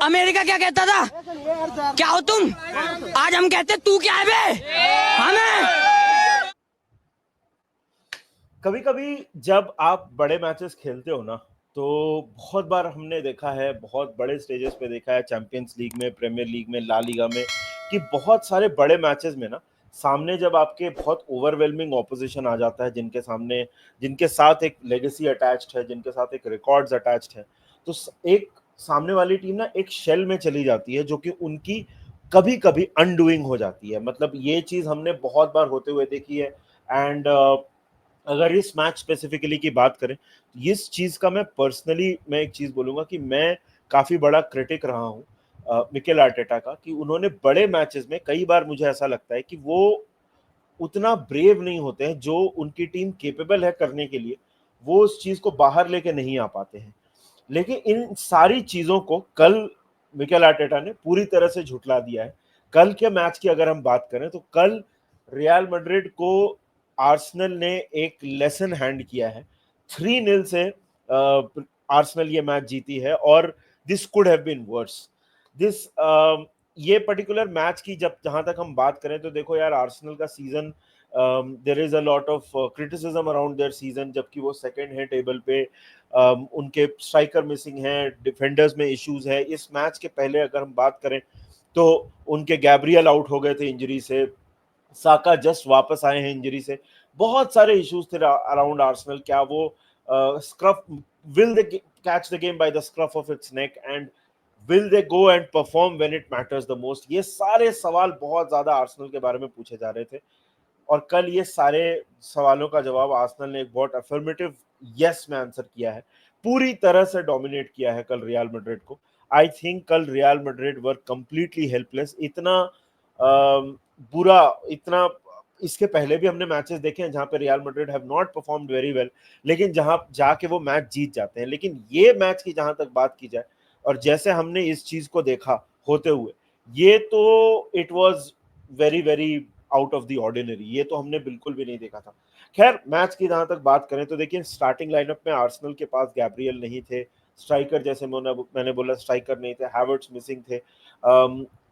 America क्या कहता था, क्या हो तुम? आज हम कहते तू क्या है बे, हमें। कभी कभी जब आप बड़े मैचेस खेलते हो ना, तो बहुत बार हमने देखा है, बहुत बड़े स्टेजेस पे देखा है, चैंपियंस लीग में, प्रीमियर लीग में, ला लीगा में, कि बहुत सारे बड़े मैचेस में ना सामने जब आपके बहुत ओवरवेलमिंग ऑपोजिशन आ जाता है, जिनके सामने, जिनके साथ एक लेगेसी अटैच्ड है, जिनके साथ एक रिकॉर्ड्स अटैच्ड है, तो एक सामने वाली टीम ना एक शेल में चली जाती है, जो कि उनकी कभी कभी अनडूइंग हो जाती है। मतलब ये चीज हमने बहुत बार होते हुए देखी है। एंड अगर इस मैच स्पेसिफिकली की बात करें, तो इस चीज का मैं एक चीज बोलूंगा कि मैं काफी बड़ा क्रिटिक रहा हूँ मिकेल आर्टेटा का, कि उन्होंने बड़े मैचेस में कई बार, मुझे ऐसा लगता है कि वो उतना ब्रेव नहीं होते हैं जो उनकी टीम केपेबल है करने के लिए, वो उस चीज को बाहर लेके नहीं आ पाते हैं। लेकिन इन सारी चीजों को कल मिकेल आर्टेटा ने पूरी तरह से झुठला दिया है। कल के मैच की अगर हम बात करें, तो कल रियल मैड्रिड को आर्सेनल ने एक लेसन हैंड किया है। 3-0 से आर्सेनल ये मैच जीती है, और this could have been worse. This ये पर्टिकुलर मैच की जब जहां तक हम बात करें, तो देखो यार, आर्सेनल का season, there is a lot of criticism around their season, जबकि वो सेकंड है टेबल पे। उनके स्ट्राइकर मिसिंग हैं, डिफेंडर्स में इश्यूज है। इस मैच के पहले अगर हम बात करें, तो उनके गैब्रियल आउट हो गए थे इंजरी से, साका जस्ट वापस आए हैं इंजरी से। बहुत सारे इश्यूज थे अराउंड आर्सेनल। क्या वो scruff, will they catch the game by the scruff of its neck, and will they go and perform when it matters the most? ये सारे सवाल बहुत ज्यादा आर्सेनल के बारे में पूछे जा रहे थे, और कल ये सारे सवालों का जवाब आर्सेनल ने एक बहुत अफर्मेटिव यस में आंसर किया है। पूरी तरह से डोमिनेट किया है कल रियल मैड्रिड को। आई थिंक कल रियल मैड्रिड वर कंप्लीटली हेल्पलेस। इतना बुरा, इतना, इसके पहले भी हमने मैचेस देखे हैं जहां पे real Madrid have not performed very well, लेकिन जहां जाके वो मैच जीत जाते हैं। लेकिन ये मैच की जहां तक बात की जाए, और जैसे हमने इस चीज को देखा होते हुए, ये तो it was very very out of the ordinary. ये तो हमने बिल्कुल भी नहीं देखा था। खैर, मैच की जहां तक बात करें, तो देखिए, स्टार्टिंग लाइनअप में आर्सेनल के पास गैब्रियल नहीं थे, स्ट्राइकर जैसे मैंने बोला, स्ट्राइकर नहीं थे, हैवर्ट्स मिसिंग थे।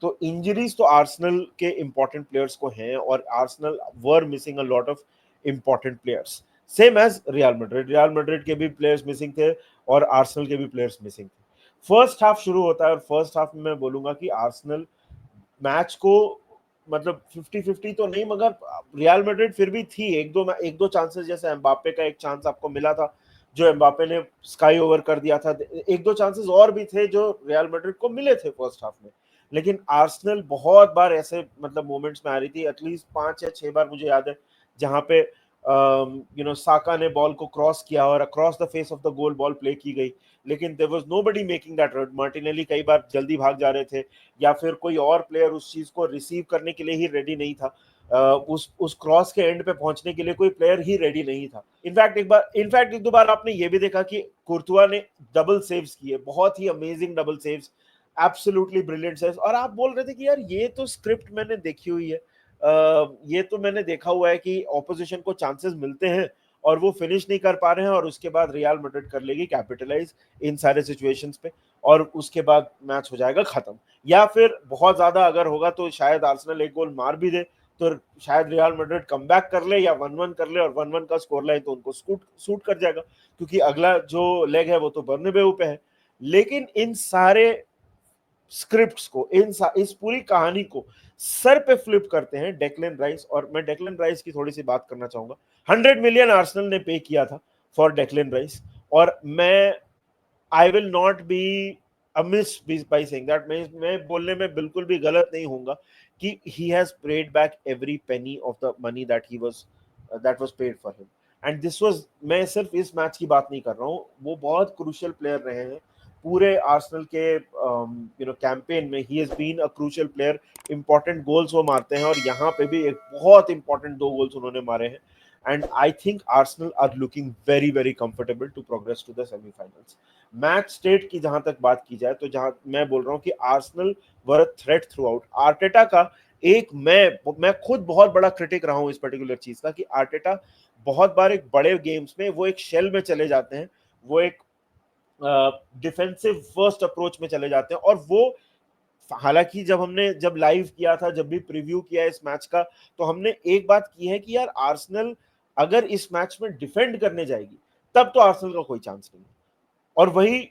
तो इंजरीज तो आर्सेनल के इंपॉर्टेंट प्लेयर्स को हैं, और Arsenal were missing a lot of important players, same as Real Madrid के भी प्लेयर्स मिसिंग थे, और आर्सेनल के भी प्लेयर्स मिसिंग थे। फर्स्ट हाफ शुरू होता है, और फर्स्ट हाफ में मैं बोलूंगा कि आर्सेनल मैच को, मतलब 50-50 तो नहीं, मगर रियल मैड्रिड फिर भी थी। एक दो चांसेस, जैसे एम्बापे का एक चांस आपको मिला था, जो एम्बापे ने स्काई ओवर कर दिया था। एक दो चांसेस और भी थे जो रियल मैड्रिड को मिले थे फर्स्ट हाफ में। लेकिन आर्सेनल बहुत बार ऐसे, मतलब मोमेंट्स में आ रही थी, एटलीस्ट 5 या 6 बार मुझे याद है, जहां पे साका ने बॉल को क्रॉस किया और across the face of the goal ball play की गई, लेकिन there was nobody making that run. Martinelli कई बार जल्दी भाग जा रहे थे, या फिर कोई और प्लेयर उस चीज को रिसीव करने के लिए ही रेडी नहीं था। उस क्रॉस के एंड पे पहुंचने के लिए कोई प्लेयर ही रेडी नहीं था। इनफैक्ट एक दो बार आपने ये भी देखा कि कुर्तुआ ने डबल सेव्स किए, बहुत ही amazing double saves, absolutely brilliant saves. और आप बोल रहे थे कि यार, ये तो स्क्रिप्ट मैंने देखी हुई है, ये तो मैंने देखा हुआ है कि ऑपोजिशन को चांसेस मिलते हैं और वो फिनिश नहीं कर पा रहे हैं, और उसके बाद रियल मैड्रिड कर लेगी कैपिटलाइज इन सारे सिचुएशंस पे, और उसके बाद मैच हो जाएगा खत्म। या फिर बहुत ज्यादा अगर होगा तो शायद आर्सेनल एक गोल मार भी दे, तो शायद रियल मैड्रिड कमबैक कर ले या 1-1 कर ले, और 1-1 का स्कोर लाइन तो उनको सूट कर जाएगा, क्योंकि अगला जो लेग है वो तो बर्नबेउ पे है। लेकिन इन सारे स्क्रिप्ट्स को, इस पूरी कहानी को सर पे फ्लिप करते हैं डेक्लन राइस। और मैं डेक्लन राइस की थोड़ी सी बात करना चाहूंगा। 100 मिलियन आर्सेनल ने पे किया था फॉर डेक्लन राइस, और मैं, I will not be amiss by saying that, मैं बोलने में बिल्कुल भी गलत नहीं होऊंगा कि he has paid back every penny of the money that was paid for him. And this was, मैं सिर्फ इस मैच की बात नहीं कर रहा हूं, वो बहुत क्रूशियल प्लेयर रहे हैं पूरे आर्सेनल के कैंपेन में। He has been a crucial player. Important goals वो मारते हैं, और यहाँ पे भी एक बहुत इंपॉर्टेंट 2 गोल्स उन्होंने मारे हैं। And I think Arsenal are looking very very comfortable to progress to the semifinals. Match state की जहां तक बात की जाए, तो जहां मैं बोल रहा हूं कि आर्सेनल वर थ्रेट थ्रू आउट। आर्टेटा का एक, मैं खुद बहुत बड़ा क्रिटिक रहा हूं इस पर्टिकुलर चीज का, कि आर्टेटा बहुत बार एक बड़े गेम्स में वो एक शेल में चले जाते हैं, वो एक डिफेंसिव फर्स्ट अप्रोच में चले जाते हैं। और वो, हालांकि जब लाइव किया था, जब भी प्रीव्यू किया इस मैच का, तो हमने एक बात की है कि यार आर्सेनल अगर इस मैच में डिफेंड करने जाएगी तब तो आर्सेनल का कोई चांस नहीं है। और वही,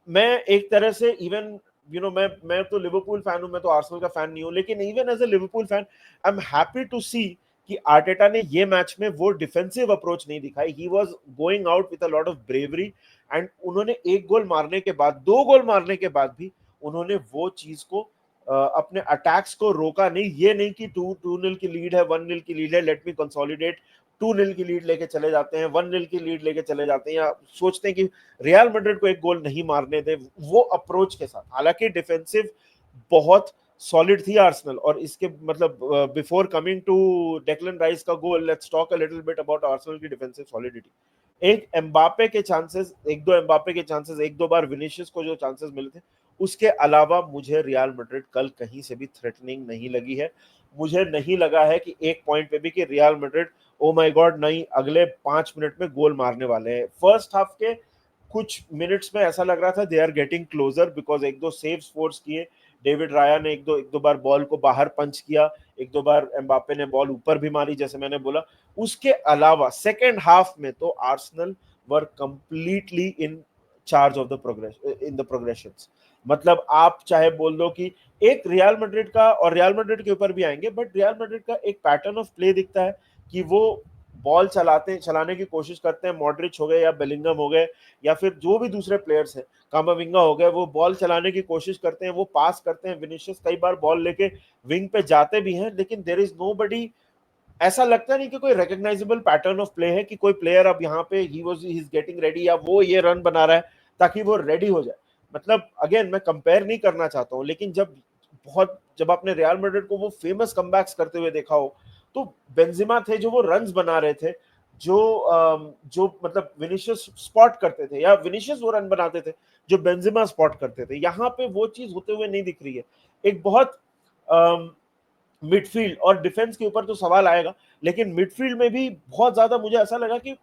मैं एक तरह से इवन मैं तो लिवरपूल फैन हूं, मैं तो आर्सेनल का फैन नहीं हूं, लेकिन even as a Liverpool fan I am happy to see कि आर्टेटा ने ये मैच में वो डिफेंसिव अप्रोच नहीं दिखाई। He was going out with a lot of bravery, and उन्होंने एक गोल मारने के बाद, दो गोल मारने के बाद भी उन्होंने वो चीज को अपने अटैक्स को रोका नहीं। ये नहीं कि 2-0 की लीड है, 1-0 की लीड है, लेट मी कंसोलिडेट, 2-0 की लीड लेके चले जाते हैं, 1-0 की लीड लेके चले जाते हैं, या सोचते हैं कि रियल मैड्रिड को एक गोल नहीं मारने दे, वो अप्रोच के साथ। हालांकि डिफेंसिव बहुत सॉलिड थी आर्सेनल, और इसके मतलब before coming to Declan Rice का goal, let's talk a little bit about Arsenal की डिफेंसिव सॉलिडिटी। एक एम्बापे के चांसेस, एक दो एम्बापे के चांसेस, एक दो बार विनीशियस को जो चांसेस मिले थे, उसके अलावा मुझे रियल मैड्रिड कल कहीं से भी थ्रेटनिंग नहीं लगी है। मुझे नहीं लगा है कि एक पॉइंट पे भी कि real Madrid oh my God नहीं अगले 5 मिनट में गोल मारने वाले हैं। फर्स्ट हाफ के कुछ मिनट्स में ऐसा लग रहा था they are getting closer, because एक दो सेव्स फोर्स किए, डेविड राया ने एक दो बार बॉल को बाहर पंच किया, एक दो बार एम्बापे ने बॉल ऊपर भी मारी जैसे मैंने बोला। उसके अलावा सेकेंड हाफ में तो Arsenal were completely in charge of the progress in the progressions. मतलब आप चाहे बोल दो कि एक रियल मैड्रिड का, और रियल मैड्रिड के ऊपर भी आएंगे, बट रियल मैड्रिड का एक पैटर्न ऑफ प्ले दिखता है कि वो बॉल चलाने की कोशिश करते हैं। मॉड्रिच हो गए या बेलिंगम हो गए या फिर जो भी दूसरे प्लेयर्स हैं, कामाविंगा हो गए, वो बॉल चलाने की कोशिश करते हैं, वो पास करते हैं। विनीशियस कई बार बॉल लेके विंग पे जाते भी हैं, लेकिन देयर इज नोबडी, ऐसा लगता नहीं कि कोई रिकॉग्नाइजेबल पैटर्न ऑफ प्ले है कि कोई प्लेयर अब यहाँ पे ही इज गेटिंग रेडी, या वो ये रन बना रहा है ताकि वो रेडी हो जाए। मतलब अगेन मैं कंपेयर नहीं करना चाहता हूँ, लेकिन जब आपने रियल मैड्रिड को वो फेमस कमबैक्स करते हुए देखा हो, तो बेंजिमा थे जो वो रन्स बना रहे थे, जो मतलब विनीशियस स्पॉट करते थे, या विनीशियस वो रन बनाते थे जो बेंजिमा स्पॉट करते थे। यहाँ पे वो चीज होते हुए नहीं दिख रही है। एक बहुत मिडफील्ड और डिफेंस के ऊपर तो सवाल आएगा, लेकिन मिडफील्ड में भी बहुत ज्यादा मुझे ऐसा लगा कि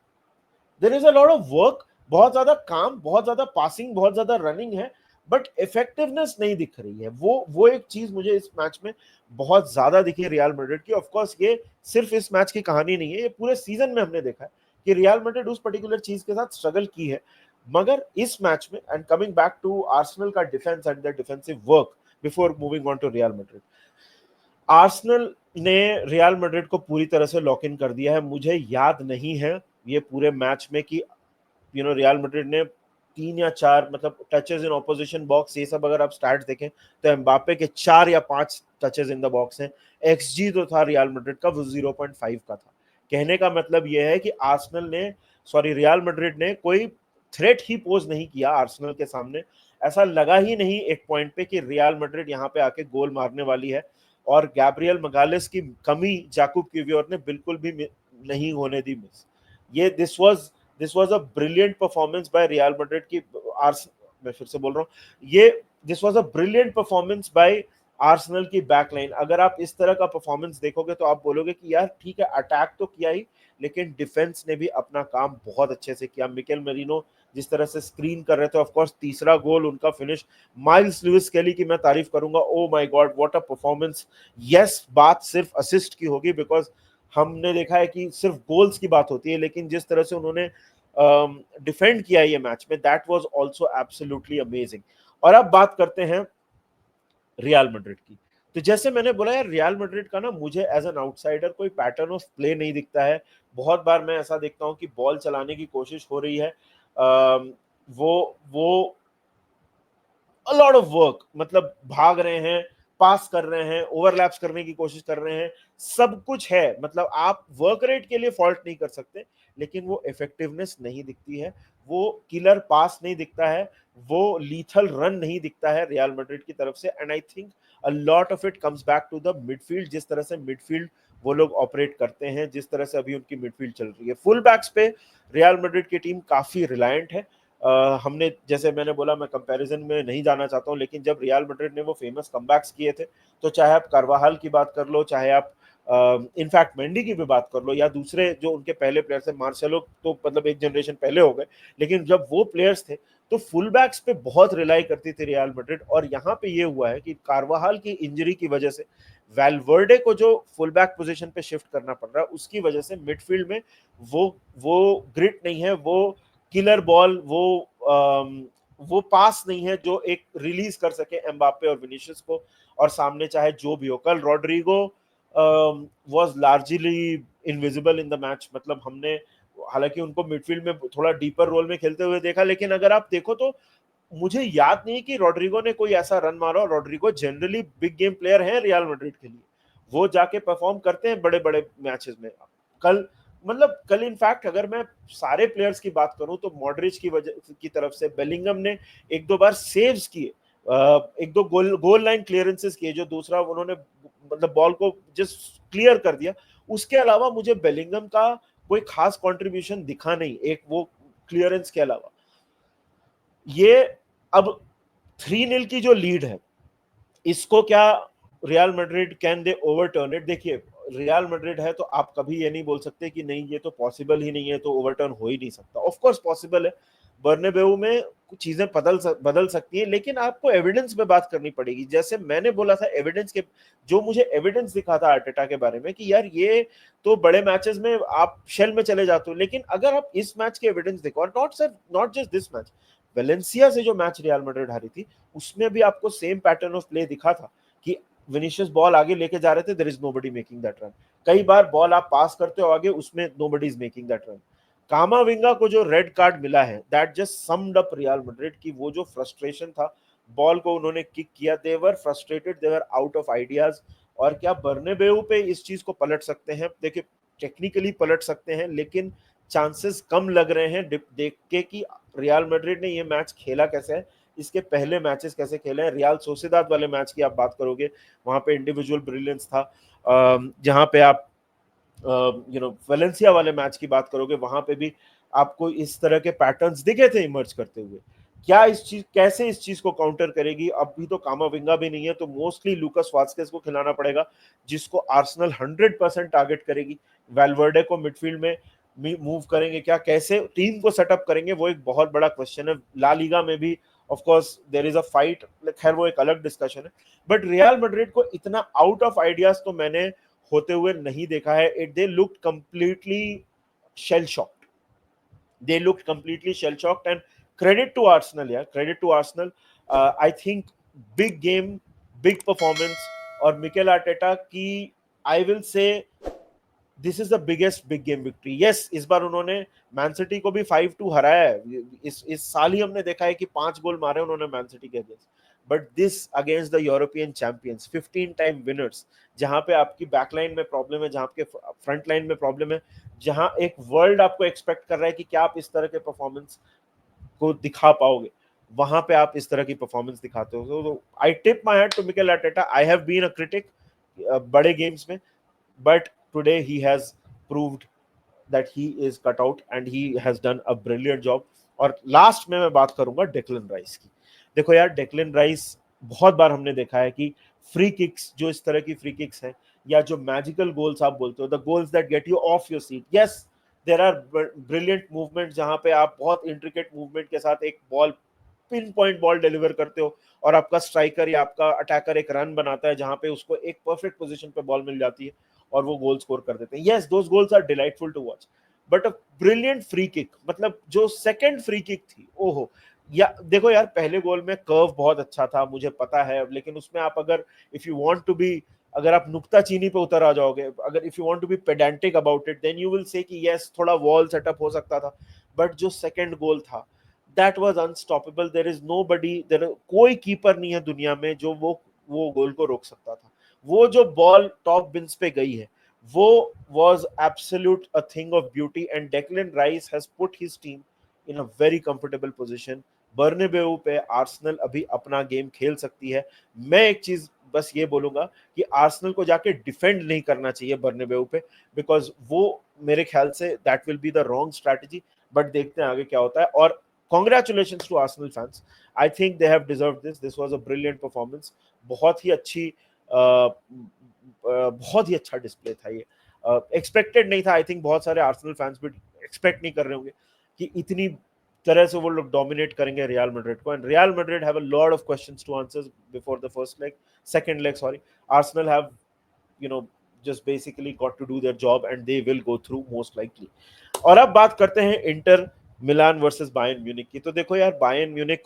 there is a lot of work, बहुत ज्यादा काम, बहुत ज्यादा पासिंग, बहुत ज्यादा रनिंग है, बट इफेक्टिवनेस नहीं दिख रही है। वो एक चीज मुझे इस मैच में बहुत ज्यादा दिखी रियल मैड्रिड की। ऑफ कोर्स ये सिर्फ इस मैच की कहानी नहीं है, ये पूरे सीजन में हमने देखा है कि रियल मैड्रिड उस पर्टिकुलर चीज के साथ स्ट्रगल की है। मगर इस मैच में, and coming back to Arsenal का defence and the defensive work before moving on to Real Madrid, Arsenal ने रियल मैड्रिड को पूरी तरह से लॉक इन कर दिया है। मुझे याद नहीं है ये पूरे मैच में कि रियल मैड्रिड ने 3 या 4 मतलब टचेस इन ऑपोजिशन बॉक्स, ये सब अगर आप स्टैट्स देखें तो एम्बापे के 4 या 5 टचेस इन द बॉक्स हैं। एक्सजी जो था रियल मैड्रिड का वो 0.5 का था। कहने का मतलब यह है कि रियल मैड्रिड ने कोई थ्रेट ही पोज नहीं किया आर्सेनल के सामने। ऐसा लगा ही नहीं एक पॉइंट पे कि रियल मैड्रिड यहाँ पे आके गोल मारने वाली है। और गैब्रियल मगालेस की कमी जाकूब किवियोर ने बिल्कुल भी नहीं होने दी मिस। ये this was a brilliant performance by real Madrid की मैं फिर से बोल रहा हूँ, ये this was a brilliant performance by Arsenal की बैकलाइन। अगर आप इस तरह का परफॉर्मेंस देखोगे तो आप बोलोगे कि यार ठीक है, अटैक तो किया ही, लेकिन डिफेंस ने भी अपना काम बहुत अच्छे से किया। मिकेल मेरिनो जिस तरह से स्क्रीन कर रहे थे, ऑफ कोर्स तीसरा गोल उनका फिनिश, माइल्स लुइस केली की मैं तारीफ करूंगा। Oh my God what a performance. Yes, बात सिर्फ असिस्ट की होगी, बिकॉज हमने देखा है कि सिर्फ गोल्स की बात होती है, लेकिन जिस तरह से उन्होंने डिफेंड किया ये मैच में, that was also absolutely amazing. और अब बात करते हैं रियल मैड्रिड की। तो जैसे मैंने बोला यार, रियल मैड्रिड का ना मुझे एज एन आउटसाइडर कोई पैटर्न ऑफ प्ले नहीं दिखता है। बहुत बार मैं ऐसा देखता हूं कि बॉल चलाने की कोशिश हो रही है, वो अ लॉट ऑफ वर्क, मतलब भाग रहे हैं, पास कर रहे हैं, ओवरलैप्स करने की कोशिश कर रहे हैं, सब कुछ है। मतलब आप वर्क रेट के लिए फॉल्ट नहीं कर सकते, लेकिन वो इफेक्टिवनेस नहीं दिखती है, वो किलर पास नहीं दिखता है, वो लीथल रन नहीं दिखता है रियल मैड्रिड की तरफ से। And I think a lot of it comes back to the midfield, जिस तरह से मिडफील्ड वो लोग ऑपरेट करते हैं, जिस तरह से अभी उनकी मिडफील्ड चल रही है। फुल बैक्स पे रियल मैड्रिड की टीम काफी रिलायंट है। हमने, जैसे मैंने बोला, मैं कंपैरिजन में नहीं जाना चाहता हूं, लेकिन जब रियल मैड्रिड ने वो फेमस कमबैक्स किए थे, तो चाहे आप कार्वाहाल की बात कर लो, चाहे आप इनफैक्ट मेंडी की भी बात कर लो, या दूसरे जो उनके पहले प्लेयर्स थे, मार्सेलो तो मतलब एक जनरेशन पहले हो गए, लेकिन जब वो प्लेयर्स थे तो फुल बैक्स पे बहुत रिलाई करती थी रियल मैड्रिड, और यहाँ पे ये हुआ है कि कार्वाहाल की इंजरी की वजह से वैल्वर्डे को जो फुल बैक पोजीशन पे शिफ्ट करना पड़ रहा है, उसकी वजह से मिडफील्ड में वो ग्रिट नहीं है, वो किलर बॉल, वो पास नहीं है जो एक रिलीज कर सके एम्बापे और विनीशियस को, और सामने चाहे जो भी हो। कल Rodrygo was largely invisible in the match, मतलब हमने हालांकि उनको मिडफील्ड में थोड़ा डीपर रोल में खेलते हुए देखा, लेकिन अगर आप देखो तो मुझे याद नहीं कि रॉड्रिगो ने कोई ऐसा रन मारा। Rodrygo generally big game player है रियल मैड्रिड के लिए, वो जाके परफॉर्म करते हैं बड़े बड़े मैचेस में। कल मतलब कल इनफैक्ट अगर मैं सारे प्लेयर्स की बात करूं तो मॉडरिच की वजह की तरफ से बेलिंगम ने एक दो बार सेव्स किए, एक दो गोल लाइन क्लियरेंसेस किए, जो दूसरा उन्होंने मतलब बॉल को जस्ट क्लियर कर दिया। उसके अलावा मुझे बेलिंगम का कोई खास कंट्रीब्यूशन दिखा नहीं, एक वो क्लियरेंस के अलावा। ये अब 3-0 की जो लीड है, इसको क्या real Madrid can they overturn it? देखिए, रियल मैड्रिड है तो आप कभी ये नहीं बोल सकते कि नहीं ये तो पॉसिबल ही नहीं है, तो ओवरटर्न हो ही नहीं सकता। ऑफ कोर्स पॉसिबल है, बर्नाब्यू में कुछ चीजें बदल सकती है, लेकिन आपको एविडेंस पे बात करनी पड़ेगी। जैसे मैंने बोला था एविडेंस के, जो मुझे एविडेंस दिखा था आर्टेटा के बारे में कि यार ये तो बड़े मैचेस में आप शेल में चले जाते हो, लेकिन अगर आप इस मैच के एविडेंस देखो, और not just this match, Valencia से जो मैच रियल मैड्रिड हारी थी, उसमें भी आपको सेम पैटर्न ऑफ प्ले दिखा था कि विनीशियस बॉल आगे लेके जा रहे थे, there is nobody making that run. कई बार बॉल आप पास करते हो आगे, उसमें nobody is making that run. Camavinga को जो रेड कार्ड मिला है, that just summed up Real Madrid की वो जो फ्रस्ट्रेशन था, बॉल को उन्होंने किक किया, they were frustrated, they were out of ideas. और क्या बर्नाब्यू पे इस चीज को पलट सकते हैं? देखिए, टेक्निकली पलट सकते हैं, लेकिन चांसेस कम लग रहे हैं देख के कि रियल मैड्रिड ने ये मैच खेला कैसे है, इसके पहले मैचेस कैसे खेले हैं। रियल सोसिदाद वाले मैच की आप बात करोगे, वहां पे इंडिविजुअल ब्रिलियंस था। जहां पे आप वेलेंसिया वाले मैच की बात करोगे, वहां पे भी आपको इस तरह के पैटर्न्स दिखे थे इमर्ज करते हुए। क्या इस चीज कैसे इस चीज को काउंटर करेगी? अभी तो कामाविंगा भी नहीं है, तो मोस्टली लूकास वास्केस को खिलाना पड़ेगा, जिसको आर्सेनल 100% टारगेट करेगी। वैल्वर्डे को मिडफील्ड में मूव करेंगे क्या, कैसे टीम को सेटअप करेंगे, वो एक बहुत बड़ा क्वेश्चन है। ला लीगा में भी of course there is a fight, खैर वो एक अलग डिस्कशन है। बट रियल मैड्रिड को इतना आउट ऑफ आइडियाज तो मैंने होते हुए नहीं देखा है। It they looked completely shell shocked, they looked completely shell shocked, and credit to Arsenal, yeah, credit to Arsenal. I think big game, big performance, और मिकेल आर्टेटा की आई विल से this is the biggest big game victory. Yes, इस बार उन्होंने man city को भी 5-2 हराया है। इस साल ही हमने देखा है कि 5 गोल मारे उन्होंने मैन सिटी के against, but this against the European champions, 15 time winners, जहां पे आपकी बैकलाइन में प्रॉब्लम है, जहां आपके फ्रंट लाइन में प्रॉब्लम है, जहां एक वर्ल्ड आपको एक्सपेक्ट कर रहा है कि क्या आप इस तरह के परफॉर्मेंस को दिखा पाओगे, वहां पे आप इस तरह की परफॉर्मेंस दिखाते हो। तो I tip my hat to Mikel Arteta. I have been a critic बड़े गेम्स में, but today he has proved that he is cut out and he has done a brilliant job। और last में मैं बात करूंगा Declan rice की। देखो यार, डेक्लन राइस बहुत बार हमने देखा है कि फ्री किक्स, जो इस तरह की फ्री किक्स हैं, या जो मैजिकल गोल्स आप बोलते हो, the goals that get you off your seat, yes there are brilliant movement जहां पे आप बहुत इंट्रिकेट मूवमेंट के साथ एक ball, pinpoint ball deliver करते हो, और आपका स्ट्राइकर या आपका अटैकर एक रन बनाता है जहां पे उसको एक परफेक्ट पोजीशन पे बॉल मिल जाती है और वो गोल स्कोर कर देते हैं। Yes, those goals are delightful to watch, but a brilliant free kick, मतलब जो सेकंड फ्री किक थी, ओहो। या देखो यार, पहले गोल में कर्व बहुत अच्छा था, मुझे पता है, लेकिन उसमें आप अगर if you want to be, अगर आप नुक्ता चीनी पे उतर आ जाओगे, अगर if you want to be pedantic about it, then you will say कि यस थोड़ा वॉल सेटअप हो सकता था। बट जो सेकंड गोल था, that was unstoppable. There is nobody, there कोई कीपर नहीं है दुनिया में जो वो गोल को रोक सकता था। वो जो बॉल टॉप बिन्स पे गई है, वो was absolute a thing of beauty, and Declan Rice has put his team in a very comfortable position। Bernabeu पे आर्सेनल अभी अपना गेम खेल सकती है। मैं एक चीज बस ये बोलूंगा कि आर्सेनल को जाके डिफेंड नहीं करना चाहिए बर्नाब्यू पे, बिकॉज वो मेरे ख्याल से that will be the wrong strategy. But देखते हैं आगे क्या होता है। और congratulations to Arsenal fans, I think they have deserved this, this was a brilliant performance. बहुत ही अच्छी बहुत ही अच्छा डिस्प्ले था ये, एक्सपेक्टेड नहीं था। आई थिंक बहुत सारे आर्सेनल फैंस भी एक्सपेक्ट नहीं कर रहे होंगे कि इतनी तरह से वो लोग डोमिनेट करेंगे रियल मैड्रिड को, and Real Madrid have a lot of questions to answer before the first leg, second leg sorry. Arsenal have you know just basically got to do their job and they will go through most likely. और अब बात करते हैं Inter Milan versus Bayern Munich की. तो देखो यार, Bayern Munich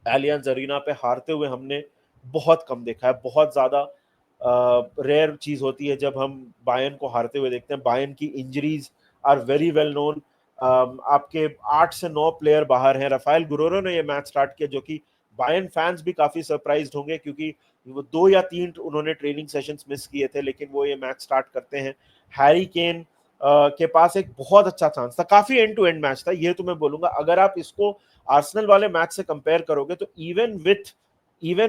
aliens arena पे हारते हुए हमने बहुत कम देखा है. बहुत ज्यादा रेयर चीज होती है जब हम बायर्न को हारते हुए देखते हैं. बायर्न की injuries are very well known. आपके 8 से 9 प्लेयर बाहर हैं. राफेल गुरेरो ने ये मैच स्टार्ट किया, जो कि बायर्न फैंस भी काफी सरप्राइज्ड होंगे, क्योंकि वो 2 या 3 उन्होंने ट्रेनिंग सेशंस मिस किए थे, लेकिन वो ये मैच स्टार्ट करते हैं. हैरी केन के पास एक बहुत अच्छा चांस था. काफी एंड टू एंड मैच था, ये तो मैं बोलूंगा. अगर आप इसको आर्सेनल वाले मैच से कंपेयर करोगे तो इवन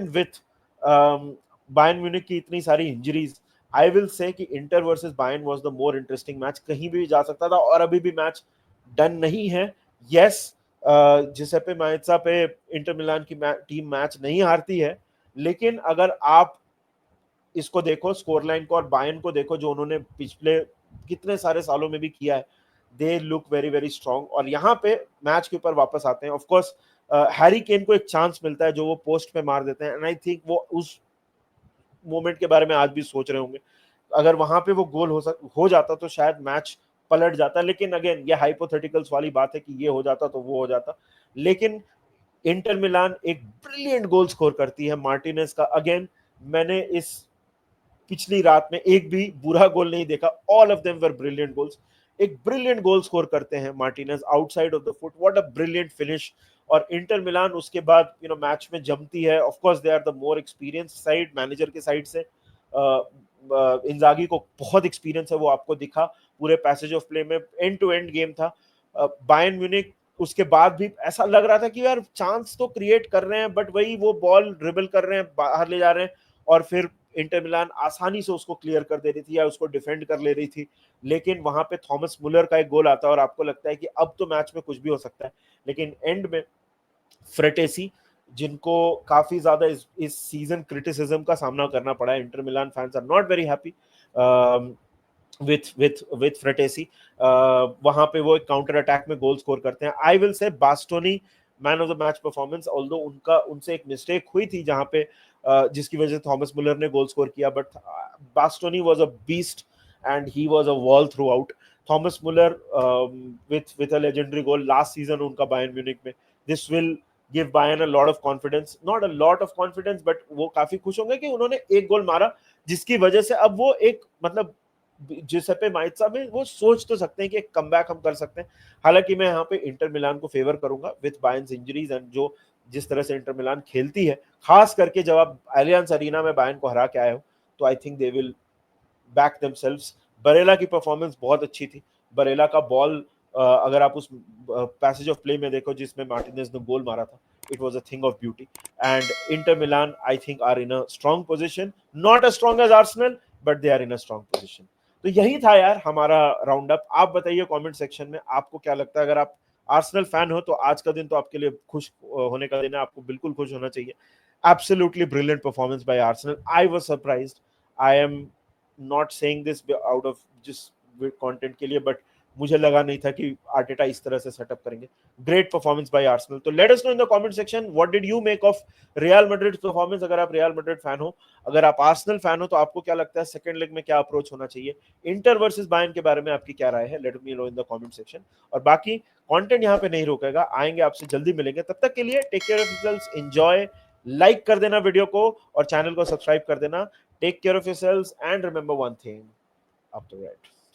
विथ बायर्न म्यूनिख की इतनी सारी इंजरीज, आई विल से कि inter versus Bayern was the more interesting match. कहीं भी जा सकता था, और अभी भी मैच डन नहीं है. यस, जिसेपे मेज़्ज़ा पे इंटर मिलान की टीम मैच नहीं हारती है, लेकिन अगर आप इसको देखो, स्कोर लाइन को, और बायर्न को देखो, जो उन्होंने पिछले कितने सारे सालों में भी किया है, they look very very strong. और यहाँ पे मैच के ऊपर वापस आते हैं. ऑफ कोर्स हैरी केन को एक चांस मिलता है जो वो पोस्ट पे मार देते हैं, एंड आई थिंक वो उस मोमेंट के बारे में आज भी सोच रहे होंगे. अगर वहां पे वो गोल हो जाता तो शायद मैच पलट जाता. लेकिन अगेन, ये हाइपोथेटिकल्स वाली बात है कि ये हो जाता तो वो हो जाता. लेकिन इंटर मिलान एक ब्रिलियंट गोल स्कोर करती है मार्टिनेज का. अगेन, मैंने इस पिछली रात में एक भी बुरा गोल नहीं देखा. All of them were brilliant goals. एक ब्रिलियंट गोल स्कोर करते हैं Martinez outside of the foot. What a brilliant finish. और इंटर मिलान उसके बाद मैच में जमती है. Of course they are the more experience side. Manager के साइड से इंजागी को बहुत एक्सपीरियंस है, वो आपको दिखा पूरे पैसेज ऑफ प्ले में. एंड टू एंड गेम था. बायर्न म्यूनिख उसके बाद भी ऐसा लग रहा था कि यार चांस तो क्रिएट कर रहे हैं, बट वही वो बॉल ड्रिबल कर रहे हैं, बाहर ले जा रहे हैं, और फिर इंटर मिलान आसानी से उसको क्लियर कर दे रही थी या उसको डिफेंड कर ले रही थी. लेकिन वहां पे थॉमस मुलर का एक गोल आता है और आपको लगता है कि अब तो मैच में कुछ भी हो सकता है. लेकिन एंड में फ्रेटेसी, जिनको काफी ज्यादा इस सीजन क्रिटिसिज्म का सामना करना पड़ा है, Inter Milan fans are not very happy with Frattesi. वहां पे वो एक काउंटर अटैक में गोल स्कोर करते हैं. I will say Bastoni man of the match performance. Although उनसे एक मिस्टेक हुई थी जहां पे जिसकी वजह से थॉमस मुलर ने गोल स्कोर किया, but Bastoni was a beast and he was a wall throughout. Thomas Muller with a legendary goal last season उनका बायर्न म्यूनिख में. This will give Bayern a lot of confidence, not a lot of confidence, but वो काफी खुश होंगे कि उन्होंने एक गोल मारा, जिसकी वजह से अब वो एक मतलब जिसेपे मेज़्ज़ा में वो सोच तो सकते हैं कि एक कमबैक हम कर सकते हैं. हालांकि मैं यहाँ पे इंटर मिलान को फेवर करूंगा विद बायर्न्स इंजरीज, एंड जो जिस तरह से इंटर मिलान खेलती है, खास करके जब आप एलियंस अरीना में बायर्न को हरा के आए हो, तो I think they will back themselves. Barella की परफॉर्मेंस बहुत अच्छी थी. बरेला का बॉल अगर आप उस पैसेज ऑफ प्ले में देखो जिसमें मार्टिनेज ने गोल मारा था, it was a thing of beauty. And Inter Milan I think are in a strong position, not as strong as Arsenal, but they are in a strong position. तो यही था यार हमारा राउंड अप. आप बताइए comment section में आपको क्या लगता है. अगर आप आर्सेनल फैन हो तो आज का दिन तो आपके लिए खुश होने का दिन है. आपको बिल्कुल खुश होना चाहिए. Absolutely brilliant performance by Arsenal. I was surprised. I am not saying this out of just content के लिए, बट मुझे लगा नहीं था कि आर्टेटा इस तरह से सेटअप करेंगे. Great performance by Arsenal. तो let us know in the comment section what did you make of Real Madrid performance. अगर आप रियल मैड्रिड फैन हो, अगर आप आर्सेनल फैन हो, तो आपको क्या लगता है सेकंड लेग में क्या अप्रोच होना चाहिए. इंटर वर्सेस बायर्न के बारे में आपकी क्या राय है, let me know in the comment section. और बाकी कंटेंट यहाँ पे नहीं रुकेगा, आएंगे आपसे जल्दी मिलेंगे. तब तक के लिए take care of yourselves, enjoy, like कर देना वीडियो को और चैनल को सब्सक्राइब कर देना. Take care of yourselves and remember one thing, up the red.